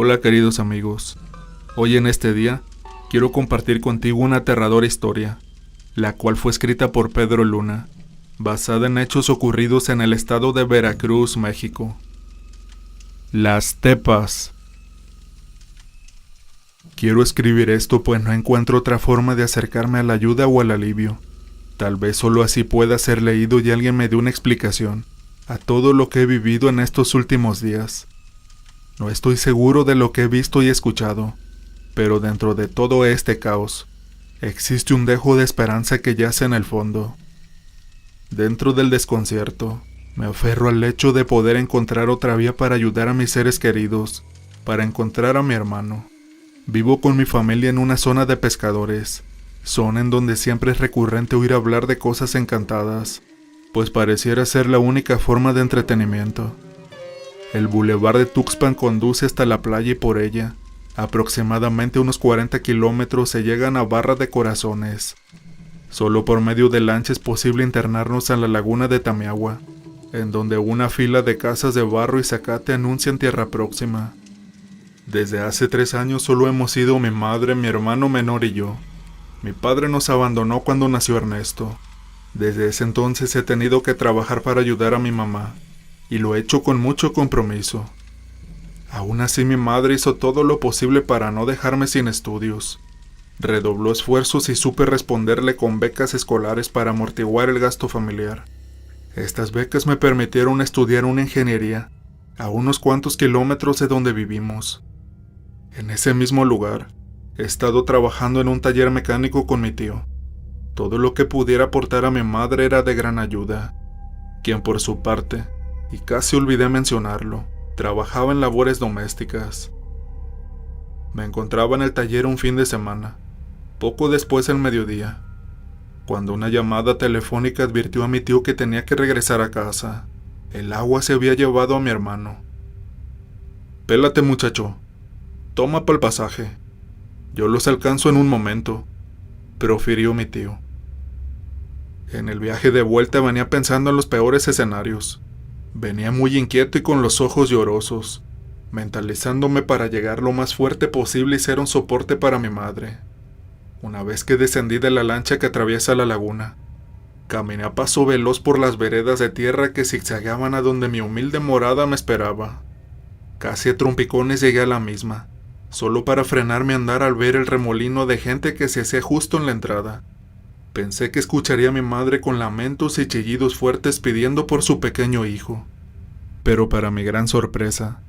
Hola queridos amigos, hoy en este día quiero compartir contigo una aterradora historia, la cual fue escrita por Pedro Luna, basada en hechos ocurridos en el estado de Veracruz, México. Las Tepas. Quiero escribir esto pues no encuentro otra forma de acercarme a la ayuda o al alivio. Tal vez solo así pueda ser leído y alguien me dé una explicación a todo lo que he vivido en estos últimos días. No estoy seguro de lo que he visto y escuchado, pero dentro de todo este caos, existe un dejo de esperanza que yace en el fondo. Dentro del desconcierto, me aferro al hecho de poder encontrar otra vía para ayudar a mis seres queridos, para encontrar a mi hermano. Vivo con mi familia en una zona de pescadores, zona en donde siempre es recurrente oír hablar de cosas encantadas, pues pareciera ser la única forma de entretenimiento. El bulevar de Tuxpan conduce hasta la playa y por ella, aproximadamente unos 40 kilómetros, se llegan a Barra de Corazones. Solo por medio de lancha es posible internarnos a la laguna de Tamiagua, en donde una fila de casas de barro y zacate anuncian tierra próxima. Desde hace 3 años solo hemos sido mi madre, mi hermano menor y yo. Mi padre nos abandonó cuando nació Ernesto. Desde ese entonces he tenido que trabajar para ayudar a mi mamá, y lo he hecho con mucho compromiso. Aún así mi madre hizo todo lo posible para no dejarme sin estudios. Redobló esfuerzos y supe responderle con becas escolares para amortiguar el gasto familiar. Estas becas me permitieron estudiar una ingeniería a unos cuantos kilómetros de donde vivimos. En ese mismo lugar, he estado trabajando en un taller mecánico con mi tío. Todo lo que pudiera aportar a mi madre era de gran ayuda, quien por su parte, y casi olvidé mencionarlo, trabajaba en labores domésticas. Me encontraba en el taller un fin de semana, poco después del mediodía, cuando una llamada telefónica advirtió a mi tío que tenía que regresar a casa. El agua se había llevado a mi hermano. «Pélate, muchacho. Toma pa'l pasaje. Yo los alcanzo en un momento», profirió mi tío. En el viaje de vuelta venía pensando en los peores escenarios. Venía muy inquieto y con los ojos llorosos, mentalizándome para llegar lo más fuerte posible y ser un soporte para mi madre. Una vez que descendí de la lancha que atraviesa la laguna, caminé a paso veloz por las veredas de tierra que zigzagueaban a donde mi humilde morada me esperaba. Casi a trompicones llegué a la misma, solo para frenar mi andar al ver el remolino de gente que se hacía justo en la entrada. Pensé que escucharía a mi madre con lamentos y chillidos fuertes pidiendo por su pequeño hijo. Pero para mi gran sorpresa,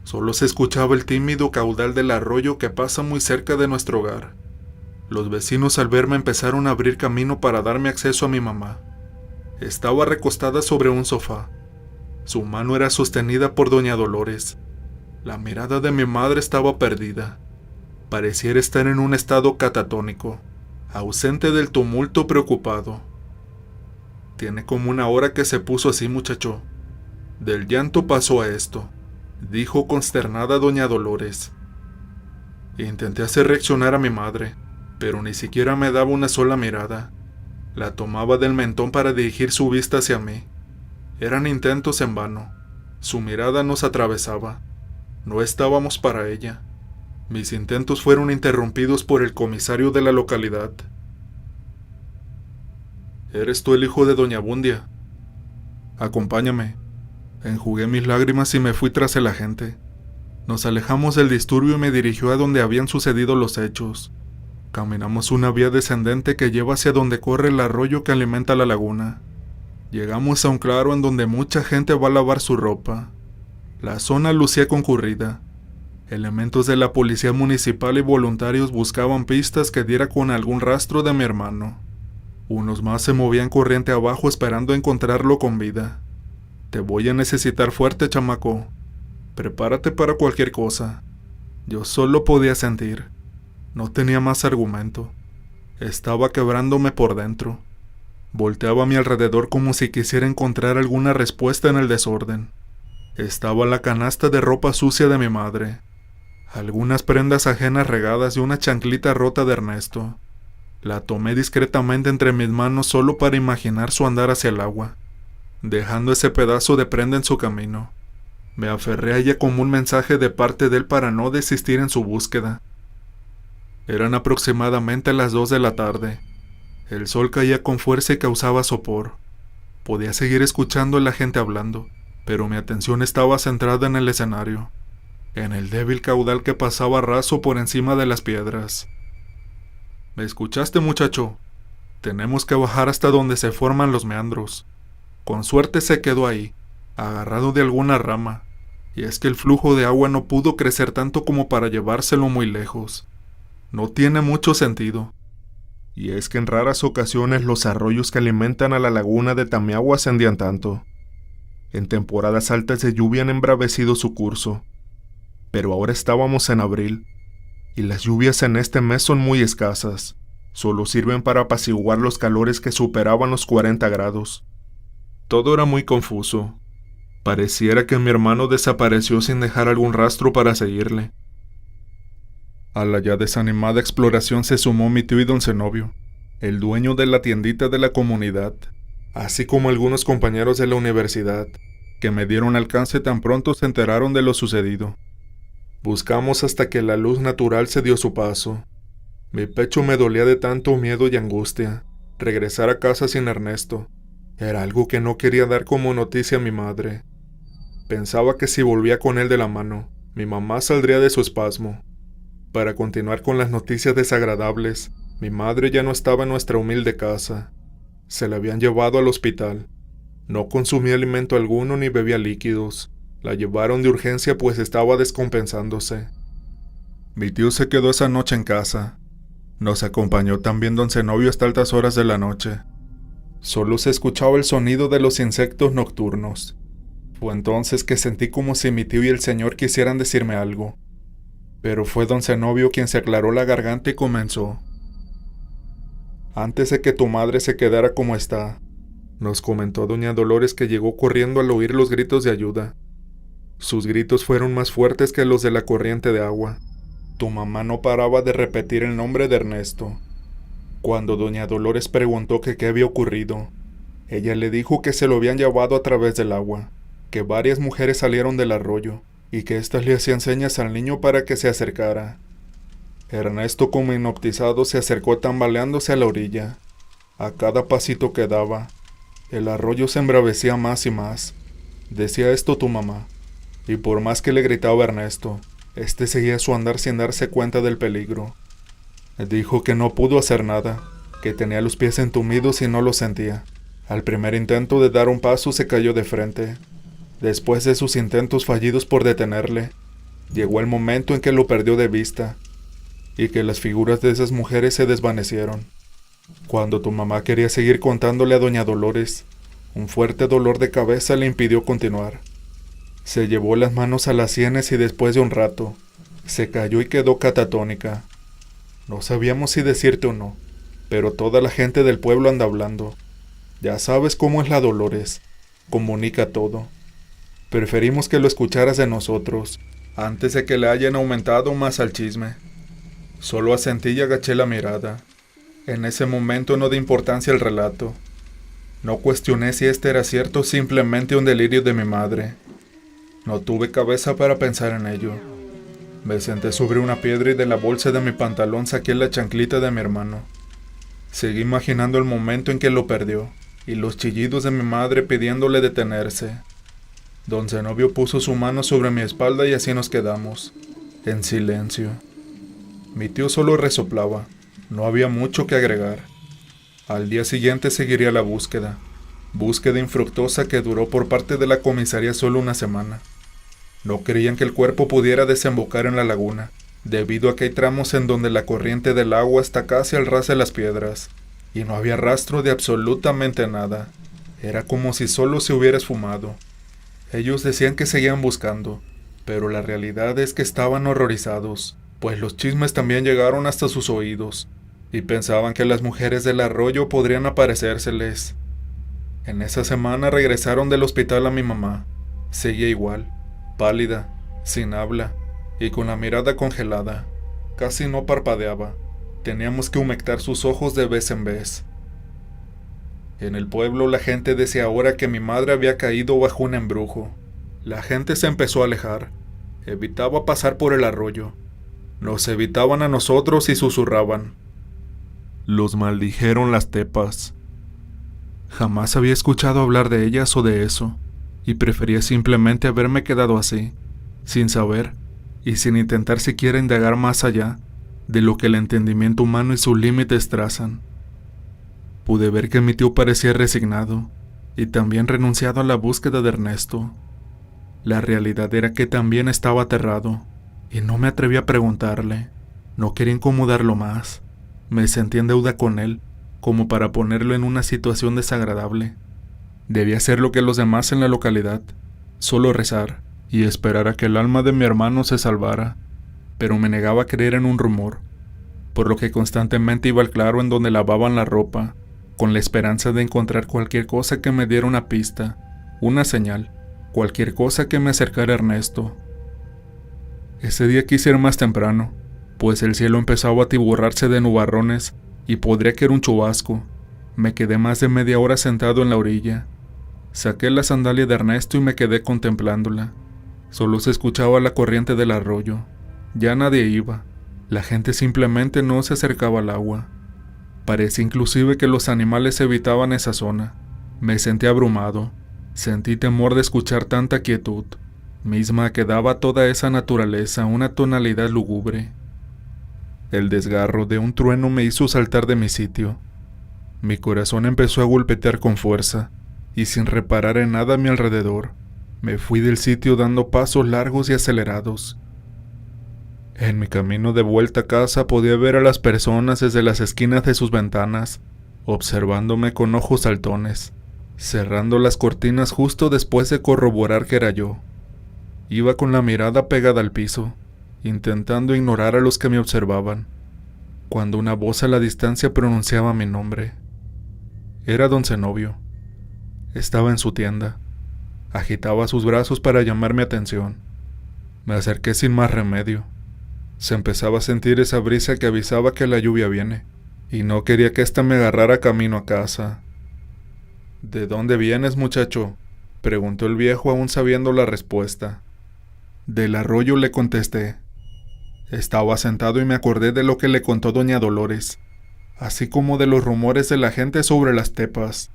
solo se escuchaba el tímido caudal del arroyo que pasa muy cerca de nuestro hogar. Los vecinos al verme empezaron a abrir camino para darme acceso a mi mamá. Estaba recostada sobre un sofá. Su mano era sostenida por doña Dolores. La mirada de mi madre estaba perdida. Pareciera estar en un estado catatónico, ausente del tumulto, preocupado. «Tiene como 1 hora que se puso así, muchacho. Del llanto pasó a esto», dijo consternada doña Dolores. Intenté hacer reaccionar a mi madre, pero ni siquiera me daba una sola mirada. La tomaba del mentón para dirigir su vista hacia mí. Eran intentos en vano. Su mirada nos atravesaba. No estábamos para ella. Mis intentos fueron interrumpidos por el comisario de la localidad. «¿Eres tú el hijo de doña Bundia? Acompáñame». Enjugué mis lágrimas y me fui tras el agente. Nos alejamos del disturbio y me dirigió a donde habían sucedido los hechos. Caminamos una vía descendente que lleva hacia donde corre el arroyo que alimenta la laguna. Llegamos a un claro en donde mucha gente va a lavar su ropa. La zona lucía concurrida. Elementos de la policía municipal y voluntarios buscaban pistas que diera con algún rastro de mi hermano. Unos más se movían corriente abajo esperando encontrarlo con vida. «Te voy a necesitar fuerte, chamaco. Prepárate para cualquier cosa». Yo solo podía sentir. No tenía más argumento. Estaba quebrándome por dentro. Volteaba a mi alrededor como si quisiera encontrar alguna respuesta en el desorden. Estaba la canasta de ropa sucia de mi madre, algunas prendas ajenas regadas y una chanclita rota de Ernesto. La tomé discretamente entre mis manos solo para imaginar su andar hacia el agua, dejando ese pedazo de prenda en su camino. Me aferré a ella como un mensaje de parte de él para no desistir en su búsqueda. Eran aproximadamente las 2 de la tarde. El sol caía con fuerza y causaba sopor. Podía seguir escuchando a la gente hablando, pero mi atención estaba centrada en el escenario, en el débil caudal que pasaba raso por encima de las piedras. ¿Me escuchaste, muchacho? Tenemos que bajar hasta donde se forman los meandros. Con suerte se quedó ahí, agarrado de alguna rama, y es que el flujo de agua no pudo crecer tanto como para llevárselo muy lejos. No tiene mucho sentido. Y es que en raras ocasiones los arroyos que alimentan a la laguna de Tamiahua ascendían tanto. En temporadas altas de lluvia han embravecido su curso. Pero ahora estábamos en abril, y las lluvias en este mes son muy escasas. Solo sirven para apaciguar los calores que superaban los 40 grados. Todo era muy confuso. Pareciera que mi hermano desapareció sin dejar algún rastro para seguirle. A la ya desanimada exploración se sumó mi tío y don Zenobio, el dueño de la tiendita de la comunidad, así como algunos compañeros de la universidad, que me dieron alcance tan pronto se enteraron de lo sucedido. Buscamos hasta que la luz natural se dio su paso. Mi pecho me dolía de tanto miedo y angustia. Regresar a casa sin Ernesto era algo que no quería dar como noticia a mi madre. Pensaba que si volvía con él de la mano, mi mamá saldría de su espasmo. Para continuar con las noticias desagradables, mi madre ya no estaba en nuestra humilde casa. Se la habían llevado al hospital. No consumía alimento alguno ni bebía líquidos. La llevaron de urgencia pues estaba descompensándose. Mi tío se quedó esa noche en casa. Nos acompañó también don Zenobio hasta altas horas de la noche. Solo se escuchaba el sonido de los insectos nocturnos. Fue entonces que sentí como si mi tío y el señor quisieran decirme algo. Pero fue don Zenobio quien se aclaró la garganta y comenzó. Antes de que tu madre se quedara como está, nos comentó doña Dolores que llegó corriendo al oír los gritos de ayuda. Sus gritos fueron más fuertes que los de la corriente de agua. Tu mamá no paraba de repetir el nombre de Ernesto. Cuando doña Dolores preguntó que qué había ocurrido, ella le dijo que se lo habían llevado a través del agua, que varias mujeres salieron del arroyo, y que éstas le hacían señas al niño para que se acercara. Ernesto, como hipnotizado, se acercó tambaleándose a la orilla. A cada pasito que daba, el arroyo se embravecía más y más. Decía esto tu mamá, y por más que le gritaba Ernesto, este seguía su andar sin darse cuenta del peligro. Dijo que no pudo hacer nada, que tenía los pies entumidos y no lo sentía. Al primer intento de dar un paso se cayó de frente. Después de sus intentos fallidos por detenerle, llegó el momento en que lo perdió de vista, y que las figuras de esas mujeres se desvanecieron. Cuando tu mamá quería seguir contándole a doña Dolores, un fuerte dolor de cabeza le impidió continuar. Se llevó las manos a las sienes y después de un rato, se cayó y quedó catatónica. No sabíamos si decirte o no, pero toda la gente del pueblo anda hablando. Ya sabes cómo es la Dolores, comunica todo. Preferimos que lo escucharas de nosotros, antes de que le hayan aumentado más al chisme. Solo asentí y agaché la mirada. En ese momento no di importancia al relato. No cuestioné si este era cierto o simplemente un delirio de mi madre. No tuve cabeza para pensar en ello. Me senté sobre una piedra y de la bolsa de mi pantalón saqué la chanclita de mi hermano. Seguí imaginando el momento en que lo perdió, y los chillidos de mi madre pidiéndole detenerse. Don Zenobio puso su mano sobre mi espalda y así nos quedamos, en silencio. Mi tío solo resoplaba, no había mucho que agregar. Al día siguiente seguiría la búsqueda infructuosa que duró por parte de la comisaría solo una semana. No creían que el cuerpo pudiera desembocar en la laguna, debido a que hay tramos en donde la corriente del agua está casi al ras de las piedras, y no había rastro de absolutamente nada. Era como si solo se hubiera esfumado. Ellos decían que seguían buscando, pero la realidad es que estaban horrorizados, pues los chismes también llegaron hasta sus oídos, y pensaban que las mujeres del arroyo podrían aparecérseles. En esa semana regresaron del hospital a mi mamá. Seguía igual, pálida, sin habla, y con la mirada congelada. Casi no parpadeaba. Teníamos que humectar sus ojos de vez en vez. En el pueblo la gente decía ahora que mi madre había caído bajo un embrujo. La gente se empezó a alejar. Evitaba pasar por el arroyo. Nos evitaban a nosotros y susurraban. Los maldijeron las tepas. Jamás había escuchado hablar de ellas o de eso, y prefería simplemente haberme quedado así, sin saber, y sin intentar siquiera indagar más allá de lo que el entendimiento humano y sus límites trazan. Pude ver que mi tío parecía resignado, y también renunciado a la búsqueda de Ernesto. La realidad era que también estaba aterrado, y no me atreví a preguntarle. No quería incomodarlo más. Me sentí en deuda con él, como para ponerlo en una situación desagradable. Debía hacer lo que los demás en la localidad, solo rezar y esperar a que el alma de mi hermano se salvara, pero me negaba a creer en un rumor, por lo que constantemente iba al claro en donde lavaban la ropa, con la esperanza de encontrar cualquier cosa que me diera una pista, una señal, cualquier cosa que me acercara a Ernesto. Ese día quise ir más temprano, pues el cielo empezaba a atiborrarse de nubarrones y podría que era un chubasco. Me quedé más de media hora sentado en la orilla. Saqué la sandalia de Ernesto y me quedé contemplándola. Solo se escuchaba la corriente del arroyo. Ya nadie iba. La gente simplemente no se acercaba al agua. Parecía inclusive que los animales evitaban esa zona. Me sentí abrumado. Sentí temor de escuchar tanta quietud, misma que daba a toda esa naturaleza una tonalidad lúgubre. El desgarro de un trueno me hizo saltar de mi sitio. Mi corazón empezó a golpetear con fuerza, y sin reparar en nada a mi alrededor, me fui del sitio dando pasos largos y acelerados. En mi camino de vuelta a casa podía ver a las personas desde las esquinas de sus ventanas, observándome con ojos saltones, cerrando las cortinas justo después de corroborar que era yo. Iba con la mirada pegada al piso, intentando ignorar a los que me observaban, cuando una voz a la distancia pronunciaba mi nombre. Era don Zenobio. Estaba en su tienda. Agitaba sus brazos para llamar mi atención. Me acerqué sin más remedio. Se empezaba a sentir esa brisa que avisaba que la lluvia viene, y no quería que ésta me agarrara camino a casa. ¿De dónde vienes, muchacho?, preguntó el viejo aún sabiendo la respuesta. Del arroyo, le contesté. Estaba sentado y me acordé de lo que le contó doña Dolores, así como de los rumores de la gente sobre las tepas.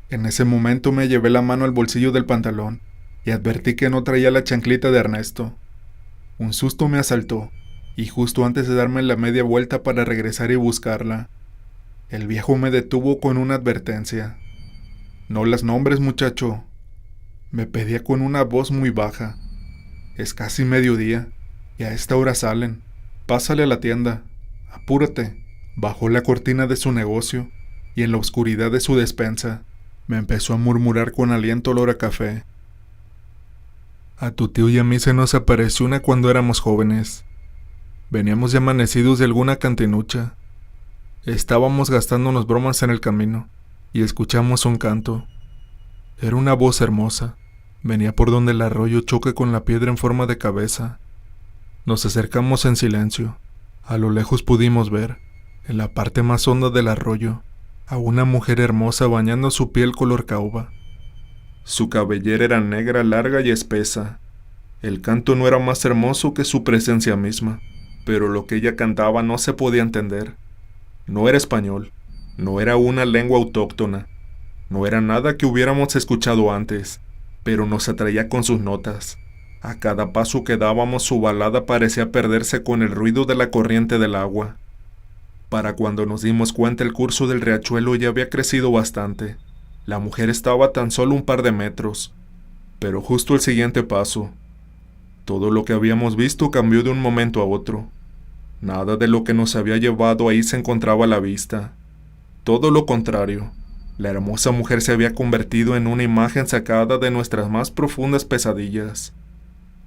En ese momento me llevé la mano al bolsillo del pantalón y advertí que no traía la chanclita de Ernesto. Un susto me asaltó, y justo antes de darme la media vuelta para regresar y buscarla, el viejo me detuvo con una advertencia. No las nombres, muchacho, me pedía con una voz muy baja. Es casi mediodía, y a esta hora salen. Pásale a la tienda, apúrate. Bajó la cortina de su negocio, y en la oscuridad de su despensa, me empezó a murmurar con aliento olor a café. A tu tío y a mí se nos apareció una cuando éramos jóvenes. Veníamos ya amanecidos de alguna cantinucha. Estábamos gastándonos bromas en el camino, y escuchamos un canto. Era una voz hermosa. Venía por donde el arroyo choca con la piedra en forma de cabeza. Nos acercamos en silencio. A lo lejos pudimos ver, en la parte más honda del arroyo, a una mujer hermosa bañando su piel color caoba. Su cabellera era negra, larga y espesa. El canto no era más hermoso que su presencia misma, pero lo que ella cantaba no se podía entender. No era español, no era una lengua autóctona, no era nada que hubiéramos escuchado antes, pero nos atraía con sus notas. A cada paso que dábamos su balada parecía perderse con el ruido de la corriente del agua. Para cuando nos dimos cuenta el curso del riachuelo ya había crecido bastante. La mujer estaba a tan solo un par de metros, pero justo el siguiente paso. Todo lo que habíamos visto cambió de un momento a otro. Nada de lo que nos había llevado ahí se encontraba a la vista. Todo lo contrario. La hermosa mujer se había convertido en una imagen sacada de nuestras más profundas pesadillas.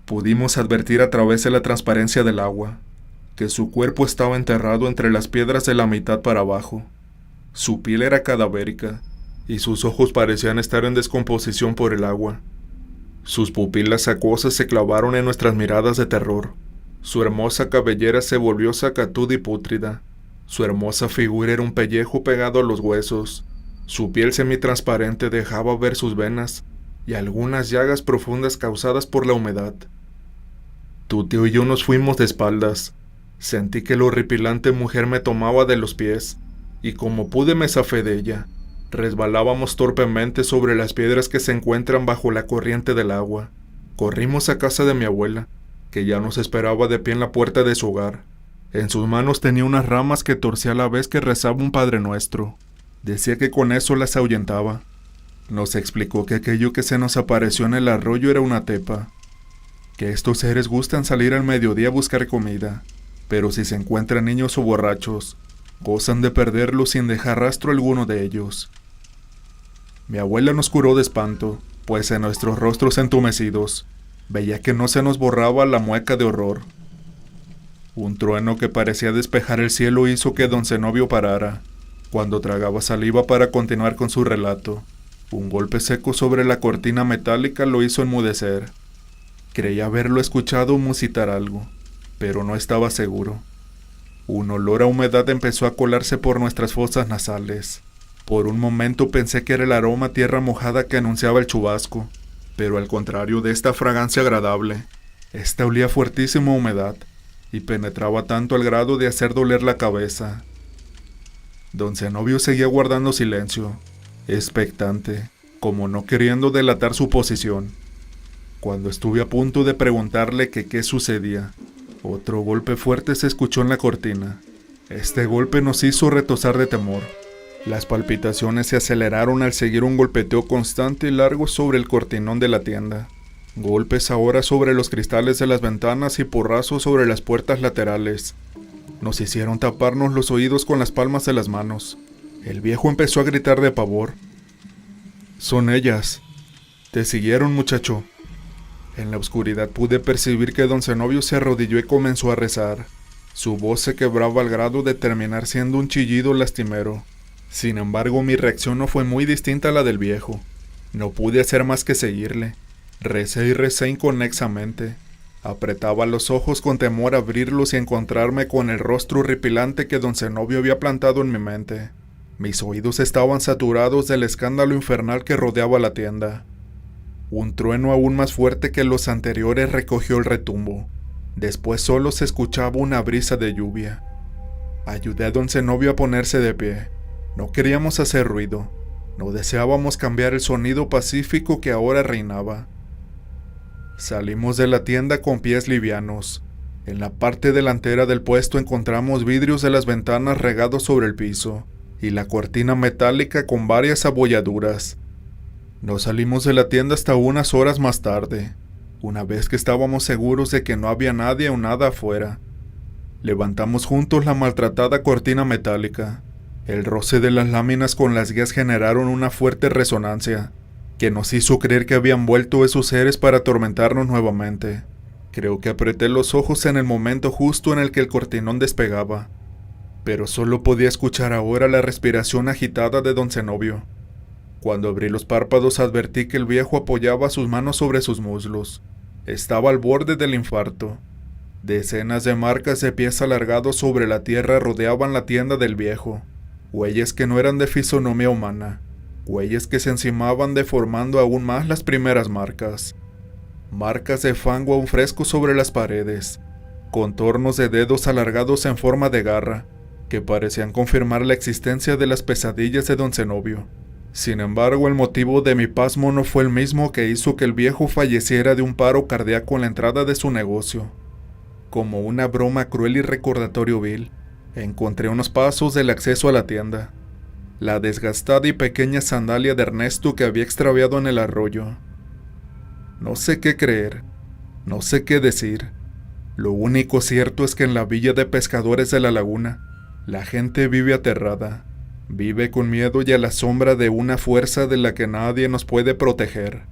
Pudimos advertir a través de la transparencia del agua que su cuerpo estaba enterrado entre las piedras de la mitad para abajo. Su piel era cadavérica y sus ojos parecían estar en descomposición por el agua. Sus pupilas acuosas se clavaron en nuestras miradas de terror. Su hermosa cabellera se volvió sacatuda y pútrida. Su hermosa figura era un pellejo pegado a los huesos. Su piel semitransparente dejaba ver sus venas, y algunas llagas profundas causadas por la humedad. Tu tío y yo nos fuimos de espaldas. Sentí que la horripilante mujer me tomaba de los pies, y como pude me zafé de ella. Resbalábamos torpemente sobre las piedras que se encuentran bajo la corriente del agua. Corrimos a casa de mi abuela, que ya nos esperaba de pie en la puerta de su hogar. En sus manos tenía unas ramas que torcía a la vez que rezaba un Padre Nuestro. Decía que con eso las ahuyentaba. Nos explicó que aquello que se nos apareció en el arroyo era una tepa, que estos seres gustan salir al mediodía a buscar comida, pero si se encuentran niños o borrachos, gozan de perderlos sin dejar rastro alguno de ellos. Mi abuela nos curó de espanto, pues en nuestros rostros entumecidos veía que no se nos borraba la mueca de horror. Un trueno que parecía despejar el cielo hizo que don Zenobio parara, cuando tragaba saliva para continuar con su relato. Un golpe seco sobre la cortina metálica lo hizo enmudecer. Creía haberlo escuchado musitar algo, pero no estaba seguro. Un olor a humedad empezó a colarse por nuestras fosas nasales. Por un momento pensé que era el aroma a tierra mojada que anunciaba el chubasco, pero al contrario de esta fragancia agradable, esta olía fuertísima a humedad, y penetraba tanto al grado de hacer doler la cabeza. Don Zenobio seguía guardando silencio, expectante, como no queriendo delatar su posición. Cuando estuve a punto de preguntarle que qué sucedía, otro golpe fuerte se escuchó en la cortina. Este golpe nos hizo retozar de temor. Las palpitaciones se aceleraron al seguir un golpeteo constante y largo sobre el cortinón de la tienda. Golpes ahora sobre los cristales de las ventanas y porrazos sobre las puertas laterales. Nos hicieron taparnos los oídos con las palmas de las manos. El viejo empezó a gritar de pavor. «Son ellas. Te siguieron, muchacho». En la oscuridad pude percibir que don Zenobio se arrodilló y comenzó a rezar. Su voz se quebraba al grado de terminar siendo un chillido lastimero. Sin embargo, mi reacción no fue muy distinta a la del viejo. No pude hacer más que seguirle. Recé y recé inconexamente. Apretaba los ojos con temor a abrirlos y encontrarme con el rostro horripilante que don Zenobio había plantado en mi mente. Mis oídos estaban saturados del escándalo infernal que rodeaba la tienda. Un trueno aún más fuerte que los anteriores recogió el retumbo. Después solo se escuchaba una brisa de lluvia. Ayudé a don Zenobio a ponerse de pie. No queríamos hacer ruido. No deseábamos cambiar el sonido pacífico que ahora reinaba. Salimos de la tienda con pies livianos. En la parte delantera del puesto encontramos vidrios de las ventanas regados sobre el piso y la cortina metálica con varias abolladuras. No salimos de la tienda hasta unas horas más tarde, una vez que estábamos seguros de que no había nadie o nada afuera. Levantamos juntos la maltratada cortina metálica. El roce de las láminas con las guías generaron una fuerte resonancia, que nos hizo creer que habían vuelto esos seres para atormentarnos nuevamente. Creo que apreté los ojos en el momento justo en el que el cortinón despegaba, pero solo podía escuchar ahora la respiración agitada de don Zenobio. Cuando abrí los párpados advertí que el viejo apoyaba sus manos sobre sus muslos. Estaba al borde del infarto. Decenas de marcas de pies alargados sobre la tierra rodeaban la tienda del viejo. Huellas que no eran de fisonomía humana. Huellas que se encimaban deformando aún más las primeras marcas. Marcas de fango aún fresco sobre las paredes. Contornos de dedos alargados en forma de garra, que parecían confirmar la existencia de las pesadillas de don Zenobio. Sin embargo, el motivo de mi pasmo no fue el mismo que hizo que el viejo falleciera de un paro cardíaco en la entrada de su negocio. Como una broma cruel y recordatorio vil, encontré unos pasos del acceso a la tienda. La desgastada y pequeña sandalia de Ernesto que había extraviado en el arroyo. No sé qué creer, no sé qué decir. Lo único cierto es que en la villa de pescadores de la laguna, la gente vive aterrada. Vive con miedo y a la sombra de una fuerza de la que nadie nos puede proteger.